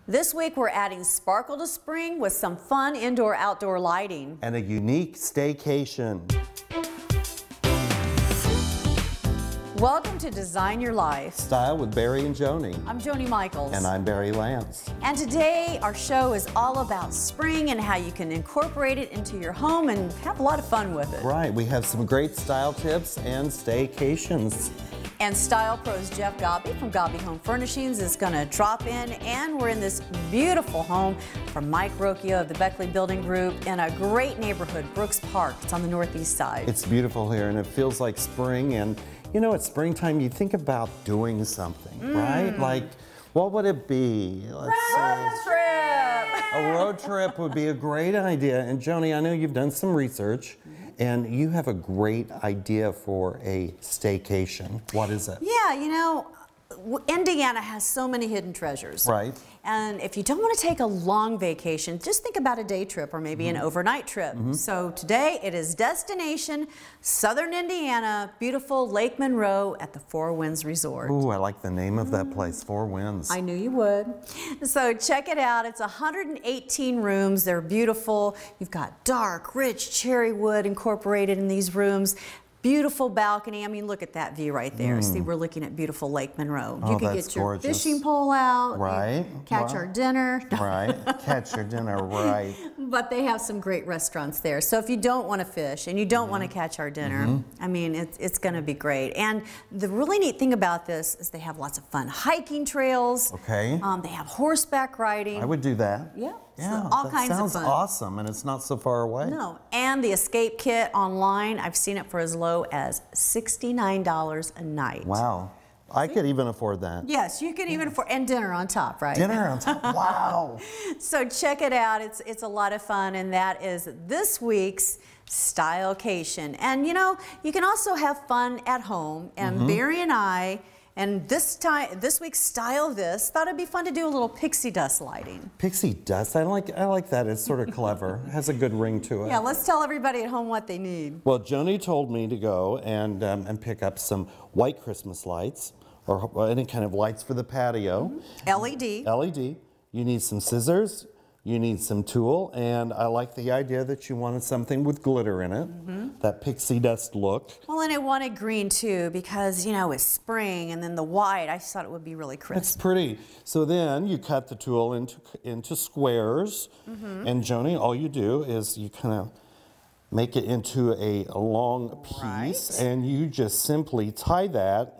This week we're adding sparkle to spring with some fun indoor-outdoor lighting. And a unique staycation. Welcome to Design Your Life. Style with Barry and Joni. I'm Joni Michaels. And I'm Barry Lance. And today our show is all about spring and how you can incorporate it into your home and have a lot of fun with it. Right, we have some great style tips and staycations. And Style Pros Jeff Gobby from Gobby Home Furnishings is going to drop in, and we're in this beautiful home from Mike Rocchio of the Beckley Building Group in a great neighborhood, Brooks Park. It's on the northeast side. It's beautiful here and it feels like spring, and you know, it's springtime, you think about doing something, right? Like, what would it be? Road trip! A road trip would be a great idea. And Joni, I know you've done some research. And you have a great idea for a staycation. What is it? Yeah, you know, Indiana has so many hidden treasures. Right. And if you don't want to take a long vacation, just think about a day trip or maybe an overnight trip. So today it is destination Southern Indiana, beautiful Lake Monroe at the Four Winds Resort. Ooh, I like the name of that place, Four Winds. I knew you would. So check it out. It's 118 rooms. They're beautiful. You've got dark, rich cherry wood incorporated in these rooms. Beautiful balcony. I mean, look at that view right there. See, we're looking at beautiful Lake Monroe. Oh, you can that's get your gorgeous. fishing pole out. Right. Catch our dinner. Right. Catch your dinner, right. But they have some great restaurants there. So if you don't want to fish and you don't want to catch our dinner, I mean, it's going to be great. And the really neat thing about this is they have lots of fun hiking trails. Okay. They have horseback riding. I would do that. Yeah. Yeah, so all that kinds of fun. sounds awesome, and it's not so far away. No, and the escape kit online, I've seen it for as low as $69 a night. Wow. I could even afford that. Yes, you can even afford, and dinner on top, right? Dinner on top. Wow. So check it out. It's a lot of fun, and that is this week's Stylecation. And you know, you can also have fun at home. And Barry and I, and this week's Style This, thought it'd be fun to do a little pixie dust lighting. Pixie dust. I like that. It's sort of clever. It has a good ring to it. Yeah, let's tell everybody at home what they need. Well, Joni told me to go and pick up some white Christmas lights or any kind of lights for the patio. LED. LED. You need some scissors. You need some tulle, and I like the idea that you wanted something with glitter in it, that pixie dust look. Well, and I wanted green too because, you know, it's spring, and then the white, I thought it would be really crisp. It's pretty. So then you cut the tulle into squares, and Joni, all you do is you kind of make it into a long piece, and you just simply tie that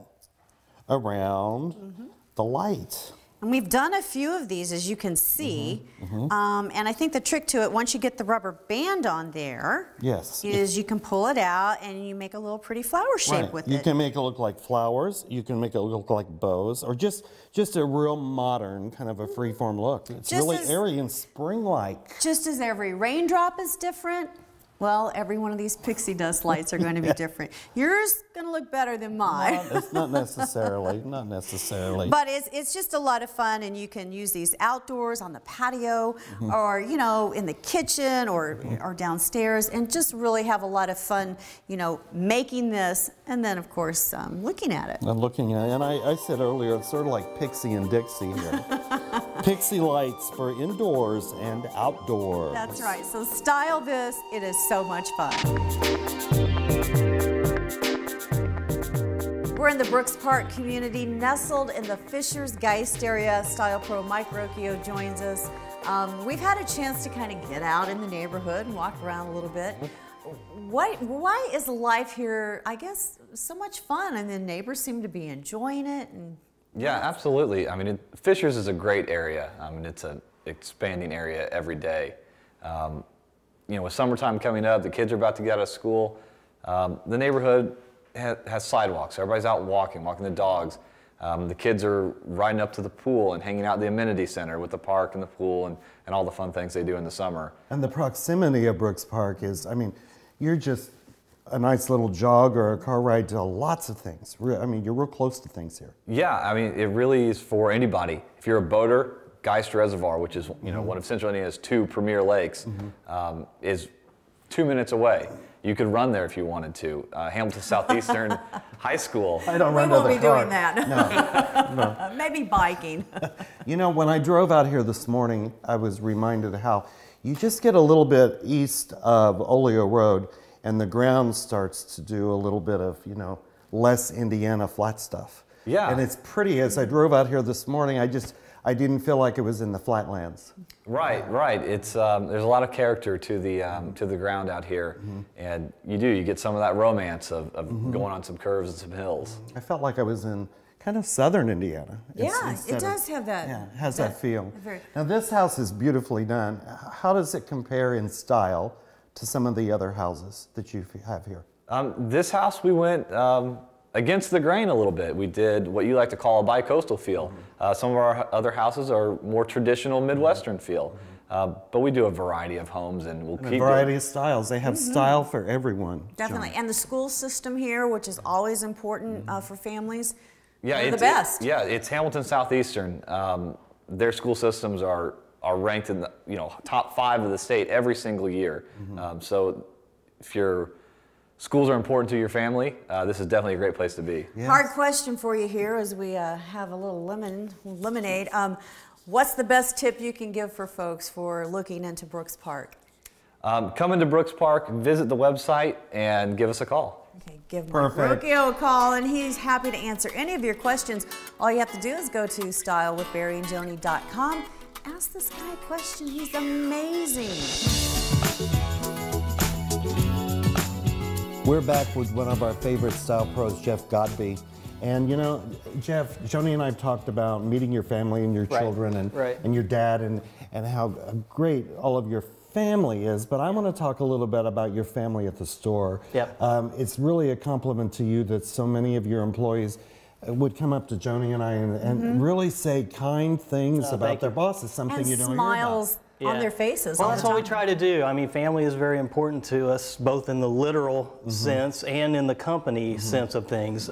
around the light. And we've done a few of these, as you can see. And I think the trick to it, once you get the rubber band on there, is you can pull it out and you make a little pretty flower shape with it. You can make it look like flowers. You can make it look like bows, or just a real modern kind of a freeform look. It's Just really as- airy and spring-like. Just as every raindrop is different, well, every one of these pixie dust lights are going to be different. Yours is going to look better than mine. It's not necessarily, not necessarily. But it's just a lot of fun, and you can use these outdoors on the patio or, you know, in the kitchen or downstairs, and just really have a lot of fun, you know, making this and then, of course, looking at it. I'm looking at it, and I said earlier, it's sort of like Pixie and Dixie here. Pixie lights for indoors and outdoors. That's right. So style this. It is so much fun. We're in the Brooks Park community, nestled in the Fishers-Geist area. Style Pro Mike Rocchio joins us. We've had a chance to kind of get out in the neighborhood and walk around a little bit. Why is life here, I guess, so much fun? And the neighbors seem to be enjoying it. And yeah, absolutely. I mean, Fishers is a great area. I mean, it's an expanding area every day. You know, with summertime coming up, the kids are about to get out of school. The neighborhood has sidewalks. Everybody's out walking the dogs. The kids are riding up to the pool and hanging out at the amenity center with the park and the pool and all the fun things they do in the summer. And the proximity of Brooks Park is, I mean, you're just a nice little jog or a car ride to lots of things. I mean, you're real close to things here. Yeah, I mean, it really is for anybody. If you're a boater, Geist Reservoir, which is, you know, one of Central Indiana's two premier lakes, is 2 minutes away. You could run there if you wanted to. Hamilton Southeastern High School. I don't run We to won't the be car. doing that. No. Maybe biking. You know, when I drove out here this morning, I was reminded of how you just get a little bit east of Oleo Road and the ground starts to do a little bit of, you know, less Indiana flat stuff. Yeah. And it's pretty. As I drove out here this morning, I didn't feel like it was in the flatlands. Right, right. It's there's a lot of character to the ground out here, and you get some of that romance of going on some curves and some hills. I felt like I was in kind of southern Indiana. Yeah, Instead it does have that. Yeah, it has that feel. very- Now this house is beautifully done. How does it compare in style to some of the other houses that you have here? This house, we went against the grain a little bit. We did what you like to call a bi-coastal feel. Some of our other houses are more traditional Midwestern feel. But we do a variety of homes, and we'll keep A variety of styles. They have style for everyone. Definitely. And the school system here, which is always important for families. Yeah, they're the it's best. Yeah, it's Hamilton Southeastern. Their school systems are ranked in the top 5 of the state every single year. So if your schools are important to your family, this is definitely a great place to be. Yes. Hard question for you here as we have a little lemonade. What's the best tip you can give for folks for looking into Brooks Park? Come into Brooks Park, visit the website, and give us a call. Okay, give Perfect. Marocchio a call, and he's happy to answer any of your questions. All you have to do is go to stylewithbarryandjoni.com. Ask this guy a question. He's amazing. We're back with one of our favorite style pros, Jeff Godby. And you know, Jeff, Joni and I have talked about meeting your family and your children and your dad and how great all of your family is, but I want to talk a little bit about your family at the store. Yep. It's really a compliment to you that so many of your employees would come up to Joni and I and really say kind things about their bosses, something And you don't smiles hear about. on their faces. Well, all that's the what we time. try to do. I mean, family is very important to us, both in the literal sense and in the company sense of things.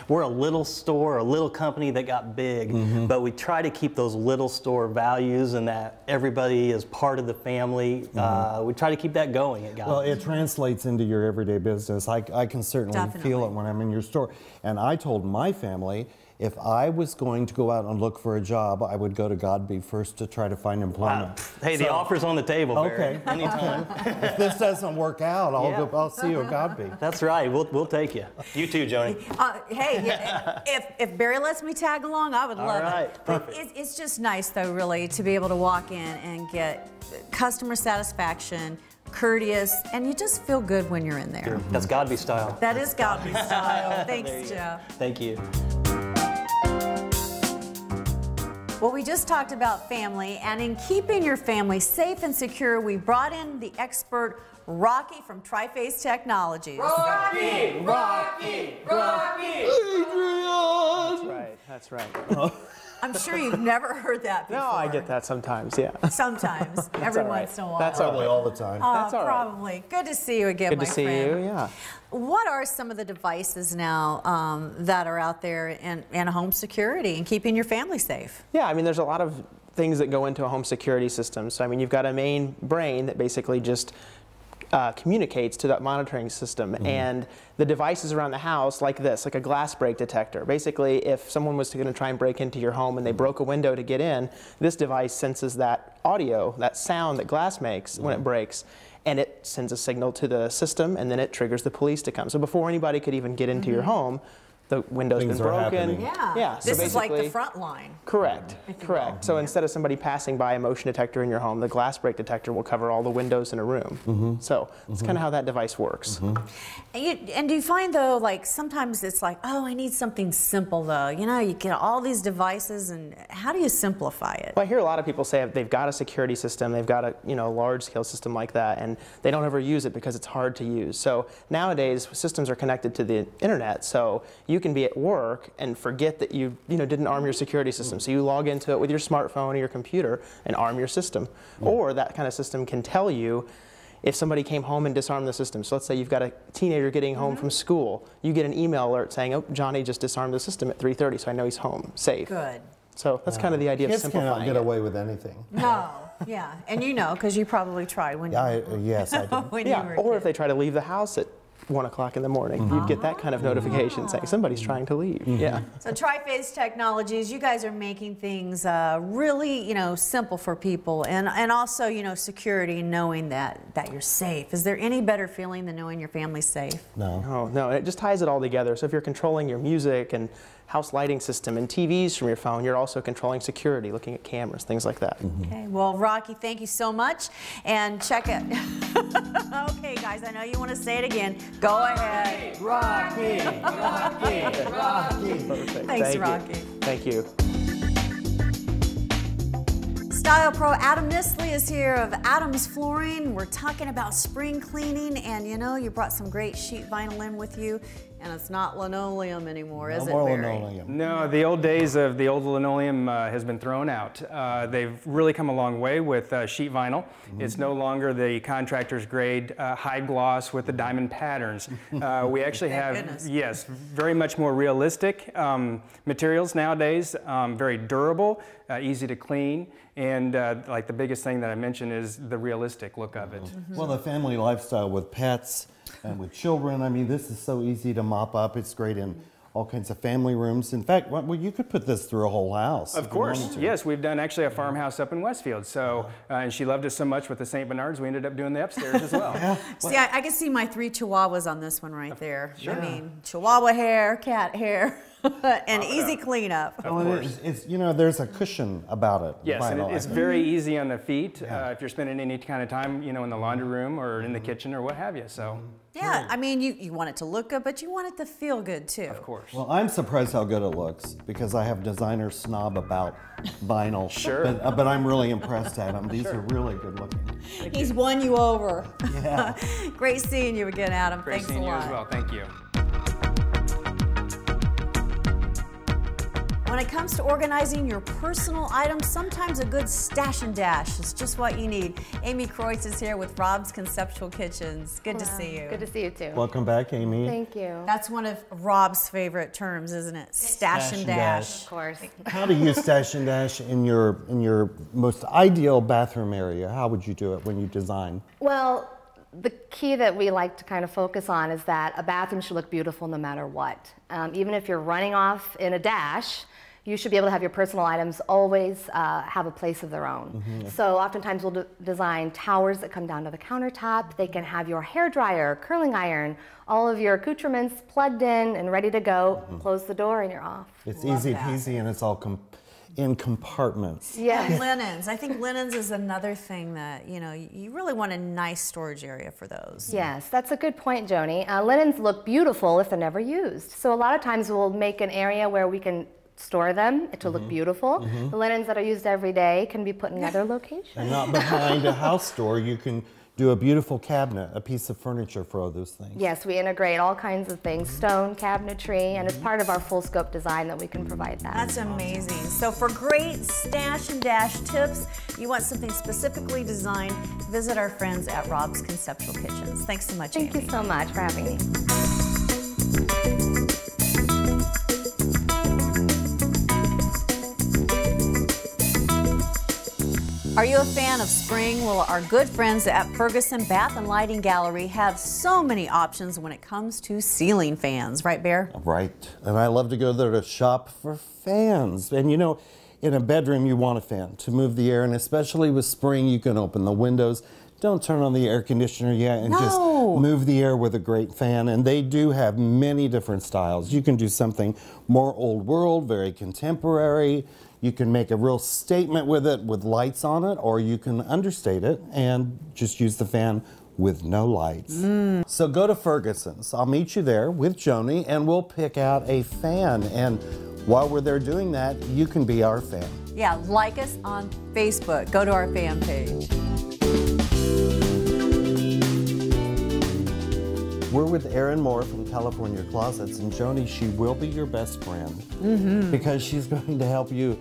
We're a little store, a little company that got big, but we try to keep those little store values and that everybody is part of the family. We try to keep that going at Godby. Well, it translates into your everyday business. I can certainly feel it when I'm in your store. And I told my family, if I was going to go out and look for a job, I would go to Godby first to try to find employment. Hey, the offer's on the table, Barry. Okay. Anytime. If this doesn't work out, I'll see you at Godby. That's right. We'll take you. You too, Joni. Hey, if Barry lets me tag along, I would love right, it. But it's just nice, though, really, to be able to walk in and get customer satisfaction, courteous, and you just feel good when you're in there. That's Godby style. That is Godby style. There you Thanks, go. Jeff. Thank you. Well, we just talked about family, and in keeping your family safe and secure, we brought in the expert Rocky from Triphase Technologies. Rocky! Rocky! Rocky! That's right. I'm sure you've never heard that before. No, I get that sometimes, yeah. Sometimes, every all right. once in a while. That's all Probably right. all the time. That's all right. Probably. Good to see you again, Good my to see friend. you, yeah. What are some of the devices now that are out there in home security and keeping your family safe? Yeah, I mean, there's a lot of things that go into a home security system. So, I mean, you've got a main brain that basically just communicates to that monitoring system. And the devices around the house, like this, like a glass break detector. Basically, if someone was going to try and break into your home and they broke a window to get in, this device senses that audio, that sound that glass makes when it breaks, and it sends a signal to the system, and then it triggers the police to come. So before anybody could even get into your home, the window's Things been are broken. happening. Yeah. So This is like the basically- front line. Correct, correct. So instead of somebody passing by a motion detector in your home, the glass break detector will cover all the windows in a room. So that's kind of how that device works. And do you find, though, like sometimes it's like, oh, I need something simple, though. You know, you get all these devices, and how do you simplify it? Well, I hear a lot of people say they've got a security system, they've got a large-scale system like that, and they don't ever use it because it's hard to use. So nowadays, systems are connected to the internet, so you can be at work and forget that you didn't arm your security system. So you log into it with your smartphone or your computer and arm your system. Or that kind of system can tell you if somebody came home and disarmed the system. So let's say you've got a teenager getting home from school. You get an email alert saying, oh, Johnny just disarmed the system at 3:30, so I know he's home, safe. Good. So that's kind of the idea of Kids simplifying cannot get it. away with anything. No, yeah, and you know, because you probably tried when Yes, I do. when you Yeah, were a or kid. if they try to leave the house at 1 o'clock in the morning, you'd get that kind of notification saying somebody's trying to leave. Yeah. So Tri-Phase Technologies, you guys are making things really, simple for people, and also, security, knowing that you're safe. Is there any better feeling than knowing your family's safe? No. Oh, no, it just ties it all together. So if you're controlling your music and house lighting system and TVs from your phone, you're also controlling security, looking at cameras, things like that. Okay, well, Rocky, thank you so much, and check it. Okay, guys, I know you want to say it again. Go ahead. Rocky, Rocky, Rocky. Perfect. Thanks, Thank you. Rocky. Thank you. Style Pro Adam Nisley is here of Adam's Flooring. We're talking about spring cleaning, and you brought some great sheet vinyl in with you, and it's not linoleum anymore, is it, more Barry? linoleum. No, the old days of the old linoleum has been thrown out. They've really come a long way with sheet vinyl. It's no longer the contractor's grade high gloss with the diamond patterns. We actually have, goodness. yes, very much more realistic materials nowadays, very durable, easy to clean, and like the biggest thing that I mentioned is the realistic look of it. Well, the family lifestyle with pets and with children, I mean, this is so easy to mop up. It's great in all kinds of family rooms. In fact, well, you could put this through a whole house. Of if you wanted course, to. yes. We've done actually a farmhouse up in Westfield. So, and she loved it so much with the St. Bernards, we ended up doing the upstairs as well. See, I can see my 3 chihuahuas on this one right there. Sure. I mean, chihuahua hair, cat hair, and easy cleanup. Well, it's there's a cushion about it. Yes, and vinyl, I it's think. very easy on the feet if you're spending any kind of time, in the laundry room or in the kitchen or what have you. So, Yeah, I mean, you want it to look good, but you want it to feel good too. of course. Well, I'm surprised how good it looks because I have designer snob about vinyl. Sure. But I'm really impressed at them. These are really good looking. He's won you over. Yeah. Great seeing you again, Adam. Great Thanks seeing a you lot. as well. Thank you. When it comes to organizing your personal items, sometimes a good stash and dash is just what you need. Amy Kreutz is here with Rob's Conceptual Kitchens. Good to see you. Good to see you too. Welcome back, Amy. Thank you. That's one of Rob's favorite terms, isn't it? Stash and dash. Of course. How do you stash and dash in your most ideal bathroom area? How would you do it when you design? Well, the key that we like to kind of focus on is that a bathroom should look beautiful no matter what. Even if you're running off in a dash, you should be able to have your personal items always have a place of their own. So oftentimes we'll design towers that come down to the countertop. They can have your hair dryer, curling iron, all of your accoutrements plugged in and ready to go. Close the door and you're off. It's easy peasy and it's all in compartments. Yes. And linens. I think linens is another thing that, you really want a nice storage area for those. Yes, that's a good point, Joni. Linens look beautiful if they're never used. So a lot of times we'll make an area where we can store them to look beautiful. The linens that are used every day can be put in another location. And not behind a house door, you can do a beautiful cabinet, a piece of furniture for all those things. Yes, we integrate all kinds of things, stone, cabinetry, and it's part of our full scope design that we can provide that. That's amazing. So for great stash and dash tips, you want something specifically designed, visit our friends at Rob's Conceptual Kitchens. Thanks so much, Thank Amy. you so much for having me. Are you a fan of spring? Well, our good friends at Ferguson Bath and Lighting Gallery have so many options when it comes to ceiling fans, right, Bear? Right. And I love to go there to shop for fans. And in a bedroom, you want a fan to move the air. And especially with spring, you can open the windows. Don't turn on the air conditioner yet and just move the air with a great fan. And they do have many different styles. You can do something more old world, very contemporary. You can make a real statement with it with lights on it, or you can understate it and just use the fan with no lights. So go to Ferguson's. I'll meet you there with Joni and we'll pick out a fan. And while we're there doing that, you can be our fan. Yeah, like us on Facebook. Go to our fan page. We're with Erin Moore from California Closets, and Joni, she will be your best friend because she's going to help you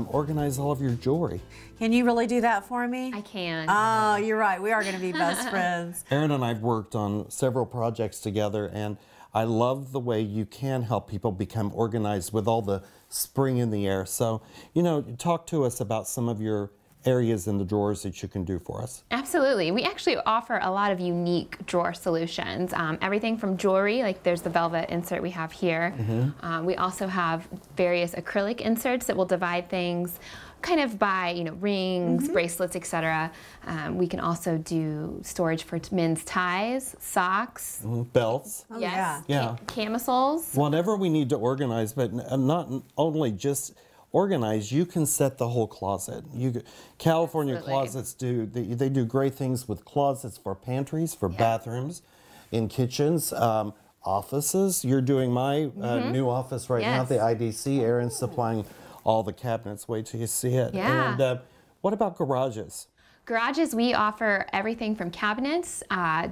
organize all of your jewelry. Can you really do that for me? I can. Oh, you're right. We are going to be best friends. Erin and I've worked on several projects together, and I love the way you can help people become organized with all the spring in the air. So, you know, talk to us about some of your areas in the drawers that you can do for us. Absolutely. We actually offer a lot of unique drawer solutions. Everything from jewelry, like there's the velvet insert we have here. We also have various acrylic inserts that will divide things kind of by, you know, rings, bracelets, etc. We can also do storage for men's ties, socks, Belts. Oh, yes, yeah. camisoles. Whatever we need to organize, but not only just organize, you can set the whole closet. California Absolutely. closets they do great things with closets for pantries, for bathrooms, in kitchens, offices. You're doing my new office right now at the IDC. Aaron's supplying all the cabinets. Wait till you see it. Yeah. And what about garages? Garages, we offer everything from cabinets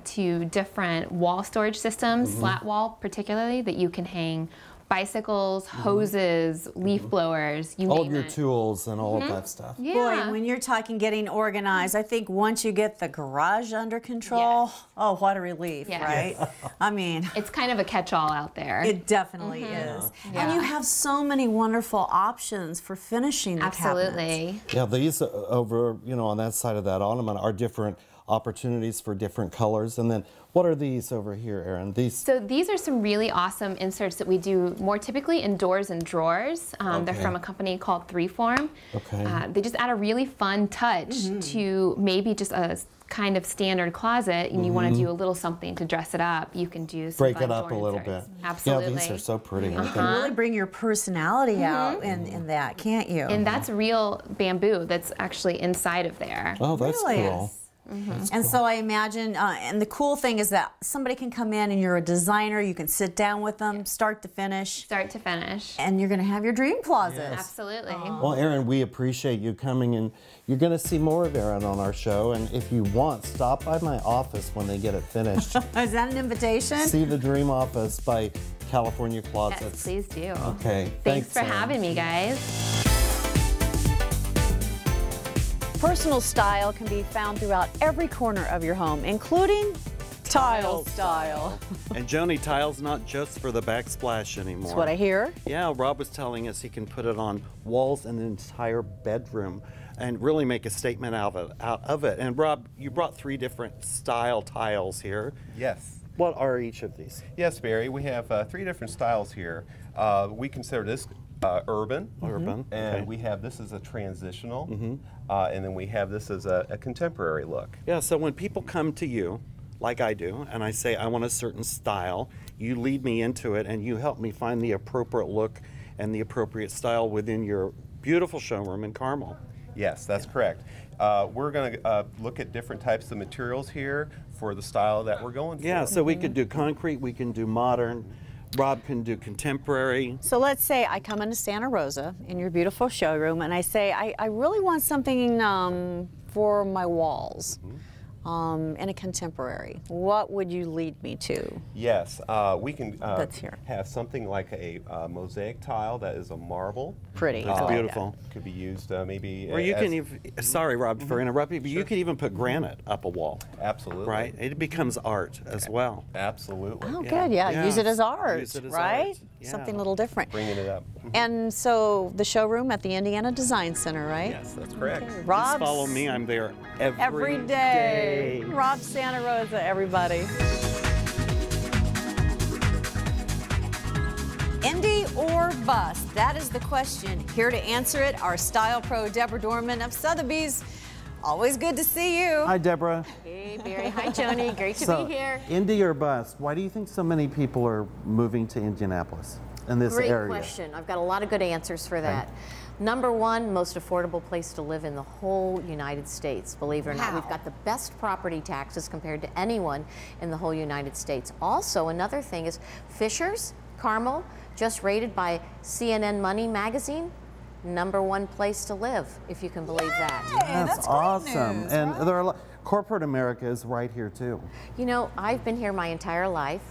to different wall storage systems, flat wall particularly, that you can hang bicycles, hoses, leaf blowers, you All name of your it. tools and all of that stuff. Yeah. Boy, and when you're talking getting organized, I think once you get the garage under control, oh, what a relief, Yes. right? I mean, It's kind of a catch-all out there. it definitely is. And Yeah. you have so many wonderful options for finishing the cabinets. Absolutely. Yeah, these over, you know, on that side of that ottoman are different opportunities for different colors. And then what are these over here, Aaron? These. So these are some really awesome inserts that we do more typically in doors and drawers. They're Okay. from a company called Freeform. Okay. They just add a really fun touch to maybe just a kind of standard closet, and you want to do a little something to dress it up. You can do some Break fun it up a door little inserts. bit. Absolutely. Yeah, these are so pretty. aren't You they? can really bring your personality out in that, can't you? And that's real bamboo that's actually inside of there. Oh, that's Really? cool. And so I imagine, and the cool thing is that somebody can come in and you're a designer, you can sit down with them, start to finish, Start to finish. and you're going to have your dream closet. Absolutely. Well, Aaron, we appreciate you coming, and you're going to see more of Aaron on our show. And if you want, stop by my office when they get it finished. Is that an invitation? See the Dream Office by California Closets. Yes, please do. Okay. Thanks for Aaron. having me, guys. Personal style can be found throughout every corner of your home, including tile style. And Joni, tile's not just for the backsplash anymore. That's what I hear. Yeah, Rob was telling us he can put it on walls in an entire bedroom and really make a statement out of it. And Rob, you brought 3 different style tiles here. Yes. What are each of these? Yes, Barry. We have 3 different styles here. We consider this urban. Urban, And okay. we have this as a transitional. And then we have this as a contemporary look. Yeah, so when people come to you, like I do, and I say, I want a certain style, you lead me into it and you help me find the appropriate look and the appropriate style within your beautiful showroom in Carmel. Yes, that's correct. We're going to look at different types of materials here for the style that we're going for. Yeah, so we could do concrete, we can do modern, Rob can do contemporary. So let's say I come into Santa Rosa in your beautiful showroom and I say, I really want something for my walls. In a contemporary, what would you lead me to? Yes, we can Let's hear. have something like a mosaic tile that is a marble. Pretty. That's I like beautiful. Could be used maybe Or you as- can even, sorry Rob for interrupting, but you can even put granite up a wall, Absolutely. right? It becomes art as well. Absolutely. Oh, Yeah. good. Yeah. Yeah. Use it as art, Use it as right? art. Yeah. Something a little different. Bringing it up. And so the showroom at the Indiana Design Center, right? Yes, that's correct. Just Rob's follow me, I'm there every day. Rob Santa Rosa, everybody. Indie or bust? That is the question. Here to answer it, our style pro, Deborah Dorman of Sotheby's. Always good to see you. Hi Deborah. Hey, Barry. Hi, Joni. Great to So, be here. Indie or bust, why do you think so many people are moving to Indianapolis in this Great area? question. I've got a lot of good answers for that. Number one, most affordable place to live in the whole United States. Believe it or not, we've got the best property taxes compared to anyone in the whole United States. Also, another thing is Fishers, Carmel, just rated by CNN Money magazine, #1 place to live, if you can believe that. That's great awesome. news, And right? there are corporate America is right here too. You know, I've been here my entire life.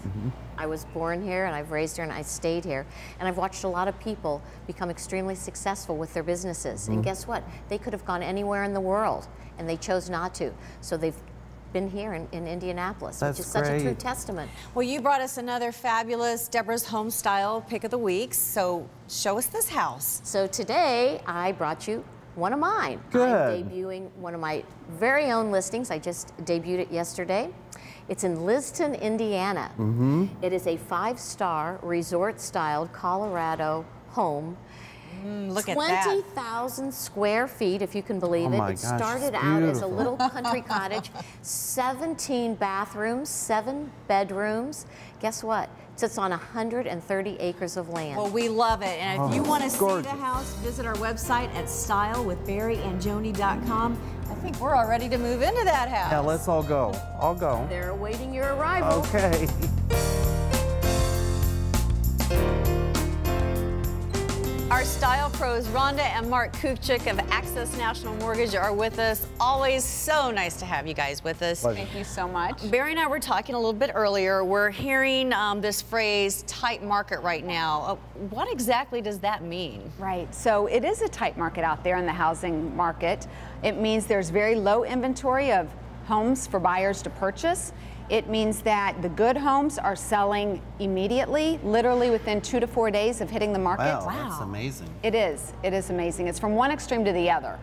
I was born here and I've raised here and I stayed here. And I've watched a lot of people become extremely successful with their businesses. And guess what? They could have gone anywhere in the world and they chose not to. So they've been here in Indianapolis, That's which is such a true great. testament. Well, you brought us another fabulous Deborah's Home Style pick of the week, so show us this house. So today I brought you one of mine. Good. I'm debuting one of my very own listings. I just debuted it yesterday. It's in Liston, Indiana. It is a 5-star resort-styled Colorado home. Look at that. 20,000 square feet, if you can believe Oh it. my It gosh, started it's out as a beautiful. little country cottage, 17 bathrooms, 7 bedrooms. Guess what? It sits on 130 acres of land. Well, we love it. And if you want to see gorgeous. the house, visit our website at stylewithbarryandjoni.com. I think we're all ready to move into that house. Yeah, let's all go. I'll go. They're awaiting your arrival. Okay. Our style pros, Rhonda and Mark Kupchik of Access National Mortgage, are with us. Always so nice to have you guys with us. Pleasure. Thank you so much. Barry and I were talking a little bit earlier. We're hearing this phrase, tight market right now. What exactly does that mean? Right, so it is a tight market out there in the housing market. It means there's very low inventory of homes for buyers to purchase. It means that the good homes are selling immediately, literally within 2 to 4 days of hitting the market. Wow, that's amazing. It is amazing. It's from one extreme to the other.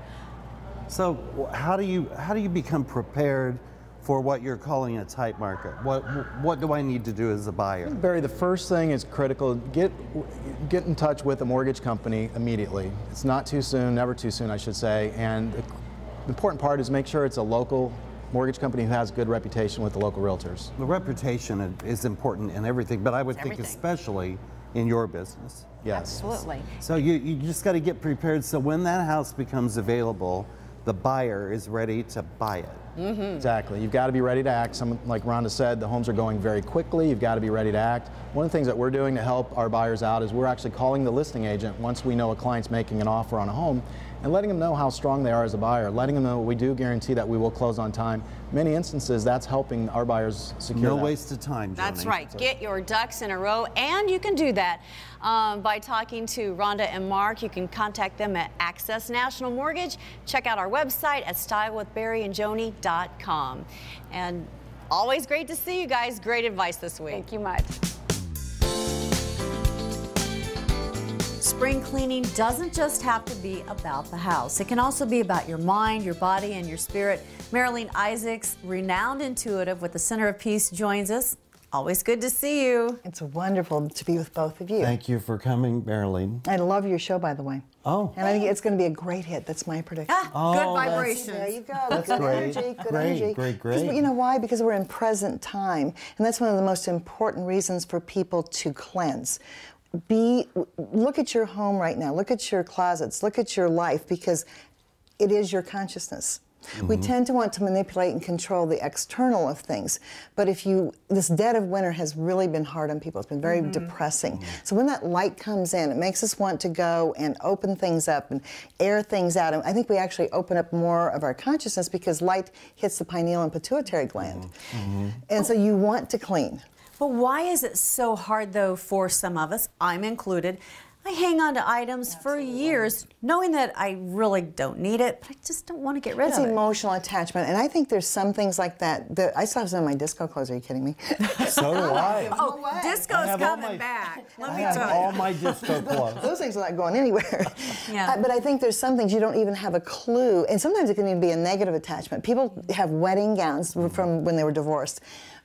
So how do you become prepared for what you're calling a tight market? What do I need to do as a buyer? Barry, the first thing is critical. Get in touch with a mortgage company immediately. It's not too soon, never too soon, I should say. And the important part is make sure it's a local mortgage company who has a good reputation with the local realtors. The reputation is important in everything, but I would think especially in your business. Yes. Absolutely. So you just got to get prepared so when that house becomes available, the buyer is ready to buy it. Exactly. You've got to be ready to act. Like Rhonda said, the homes are going very quickly. You've got to be ready to act. One of the things that we're doing to help our buyers out is we're actually calling the listing agent once we know a client's making an offer on a home and letting them know how strong they are as a buyer, letting them know we do guarantee that we will close on time. Many instances, that's helping our buyers secure No that. waste of time, Joni. That's right. Get your ducks in a row, and you can do that by talking to Rhonda and Mark. You can contact them at Access National Mortgage. Check out our website at stylewithbarryandjoni.com. And always great to see you guys. Great advice this week. Thank you much. Spring cleaning doesn't just have to be about the house. It can also be about your mind, your body, and your spirit. Marilyn Isaacs, renowned intuitive with the Center of Peace, joins us. Always good to see you. It's wonderful to be with both of you. Thank you for coming, Marilyn. I love your show, by the way. Oh. And I think it's going to be a great hit. That's my prediction. Good vibrations. There you go. That's good great. energy. Good Great, energy. great, Because, great. you know why? Because we're in present time, and that's one of the most important reasons for people to cleanse. Look at your home right now. Look at your closets. Look at your life, because it is your consciousness. We tend to want to manipulate and control the external of things, but this dead of winter has really been hard on people. It's been very depressing. So when that light comes in, it makes us want to go and open things up and air things out. And I think we actually open up more of our consciousness because light hits the pineal and pituitary gland. And so you want to clean. But why is it so hard, though, for some of us, I'm included? I hang on to items for years, knowing that I really don't need it, but I just don't want to get rid It's of it. emotional attachment, and I think there's some things like that. I still have some of my disco clothes. Are you kidding me? So do I. Oh, disco's coming back. Let me tell you. All my disco clothes. Those things are not going anywhere. Yeah. But I think there's some things you don't even have a clue, and sometimes it can even be a negative attachment. People have wedding gowns from when they were divorced.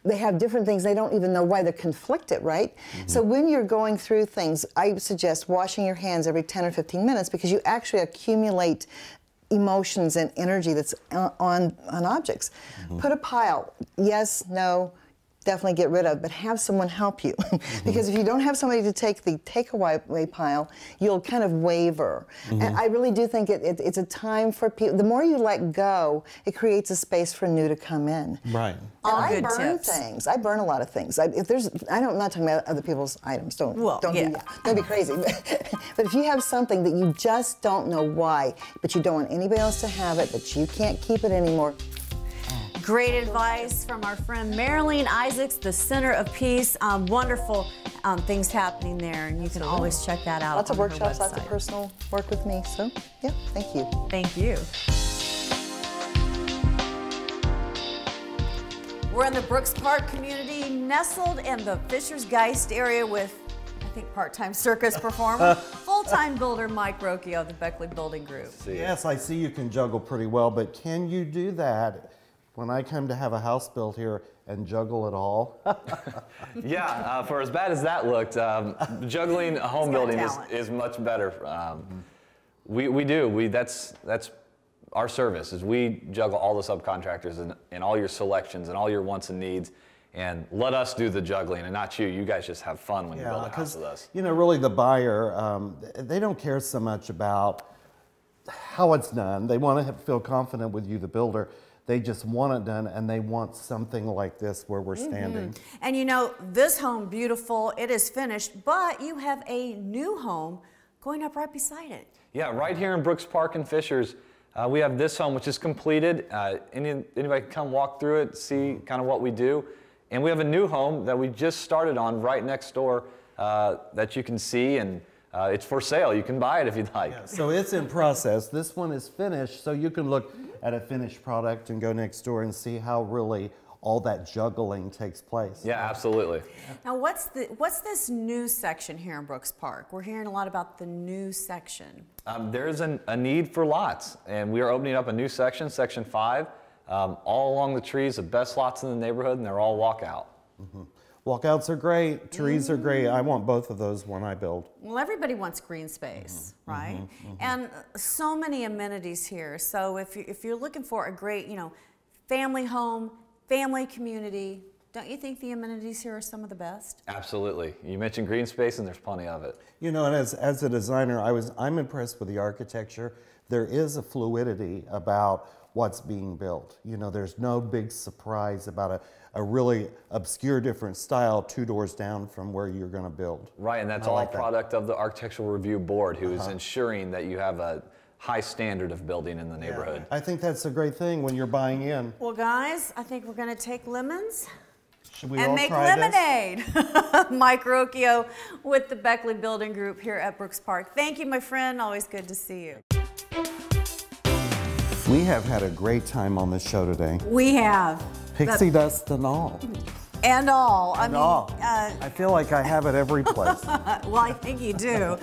They have different things. They don't even know why they're conflicted, right? So when you're going through things, I suggest washing your hands every 10 or 15 minutes because you actually accumulate emotions and energy that's on objects. Put a pile, yes, no, definitely get rid of, but have someone help you. Because if you don't have somebody to take the takeaway pile, you'll kind of waver. And I really do think it's a time for people, the more you let go, it creates a space for new to come in. Right. I burn things. I burn a lot of things. I'm not talking about other people's items. Don't be crazy. But if you have something that you just don't know why, but you don't want anybody else to have it, but you can't keep it anymore. Great advice from our friend Marilyn Isaacs, the Center of Peace. Wonderful things happening there, and you can always check that out. Lots of on her workshops, lots of website. personal work with me. So, yeah, thank you. Thank you. We're in the Brooks Park community, nestled in the Fishers-Geist area with, I think, part-time circus performer, full-time builder Mike Rocchio of the Beckley Building Group. Yes, I see you can juggle pretty well, but can you do that when I come to have a house built here and juggle it all? Yeah, for as bad as that looked, juggling a home building is much better. We do. That's our service, is we juggle all the subcontractors and all your selections and all your wants and needs, and let us do the juggling and not you. You guys just have fun when you build a house with us. You know, really the buyer, they don't care so much about how it's done. They want to feel confident with you, the builder. They just want it done, and they want something like this where we're standing. And you know, this home, beautiful, it is finished, but you have a new home going up right beside it. Yeah, right here in Brooks Park and Fishers, we have this home, which is completed. Anybody can come walk through it, see kind of what we do. And we have a new home that we just started on right next door that you can see, and it's for sale. You can buy it if you'd like. Yeah, so it's in process. This one is finished, so you can look at a finished product and go next door and see how really all that juggling takes place. Yeah, absolutely. Now, what's this new section here in Brooks Park? We're hearing a lot about the new section. There's a need for lots, and we are opening up a new section, Section 5, all along the trees, the best lots in the neighborhood, and they're all walkout. Walkouts are great, trees are great. I want both of those when I build. Well, everybody wants green space, right? And so many amenities here. So if you're looking for a great, you know, family home, family community, don't you think the amenities here are some of the best? Absolutely. You mentioned green space, and there's plenty of it. You know, and as a designer, I'm impressed with the architecture. There is a fluidity about what's being built. You know, there's no big surprise about a really obscure different style 2 doors down from where you're going to build. Right, and that's all a product of the Architectural Review Board, who is ensuring that you have a high standard of building in the neighborhood. I think that's a great thing when you're buying in. Well, guys, I think we're going to take lemons and make lemonade. Mike Rocchio with the Beckley Building Group here at Brooks Park. Thank you, my friend. Always good to see you. We have had a great time on this show today. We have. Pixie dust and all. And all. I feel like I have it every place. Well, I think you do.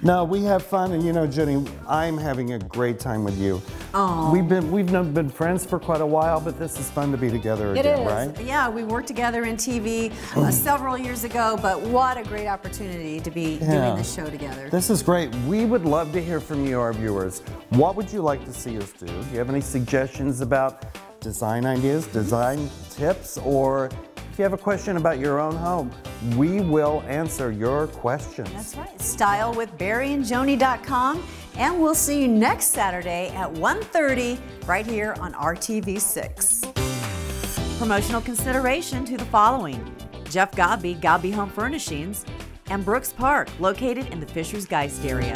No, we have fun, and you know, Joni, I'm having a great time with you. Oh. We've been friends for quite a while, but this is fun to be together again, right? Yeah, we worked together in TV several years ago, but what a great opportunity to be doing this show together. This is great. We would love to hear from you, our viewers. What would you like to see us do? Do you have any suggestions about design ideas, design tips, or if you have a question about your own home, we will answer your questions. That's right. StyleWithBarryandJoni.com, and we'll see you next Saturday at 1:30 right here on RTV6. Promotional consideration to the following: Jeff Godby, Godby Home Furnishings, and Brooks Park, located in the Fishers-Geist area.